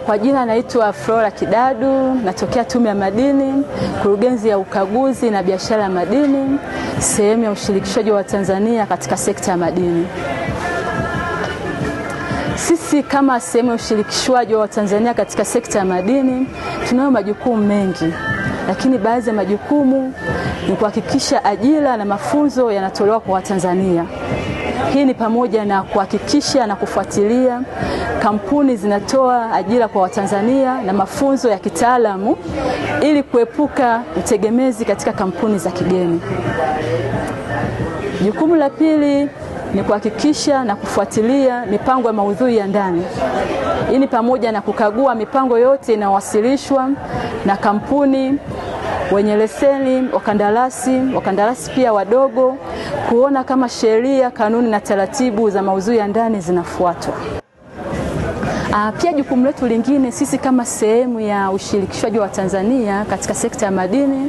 Kwa jina naitwa Flora Kidadu, natokea Tume ya Madini, Kurugenzi ya Ukaguzi na Biashara ya Madini, sehemu ya ushirikishaji wa Tanzania katika sekta ya madini. Sisi kama sehemu ya ushirikishwaji wa Tanzania katika sekta ya madini, tunayo majukumu mengi, lakini baadhi ya majukumu ni kuhakikisha ajira na mafunzo yanatolewa kwa Watanzania. Hii ni pamoja na kuhakikisha na kufuatilia kampuni zinatoa ajira kwa Watanzania na mafunzo ya kitaalamu ili kuepuka utegemezi katika kampuni za kigeni. Jukumu la pili ni kuhakikisha na kufuatilia mipango ya maudhui ya ndani. Hii ni pamoja na kukagua mipango yote inayowasilishwa na kampuni, wenye leseni, wakandarasi pia wadogo, kuona kama sheria, kanuni na taratibu za maudhui ya ndani zinafuatwa. Pia jukumu letu lingine sisi kama sehemu ya ushirikishwaji wa Tanzania katika sekta ya madini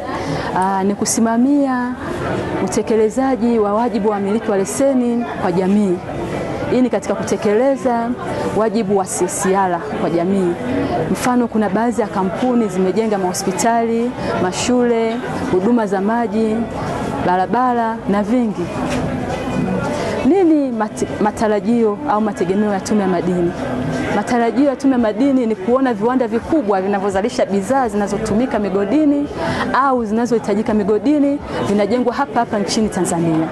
ni kusimamia utekelezaji wa wajibu wa wamiliki wa leseni kwa jamii. Hii ni katika kutekeleza wajibu wa CSR kwa jamii. Mfano, kuna baadhi ya kampuni zimejenga mahospitali, mashule, huduma za maji, barabara na vingi. Nini matarajio au mategemeo ya Tume ya Madini? Matarajio ya Tume ya Madini ni kuona viwanda vikubwa vinavyozalisha bidhaa zinazotumika migodini au zinazohitajika migodini vinajengwa hapa nchini Tanzania.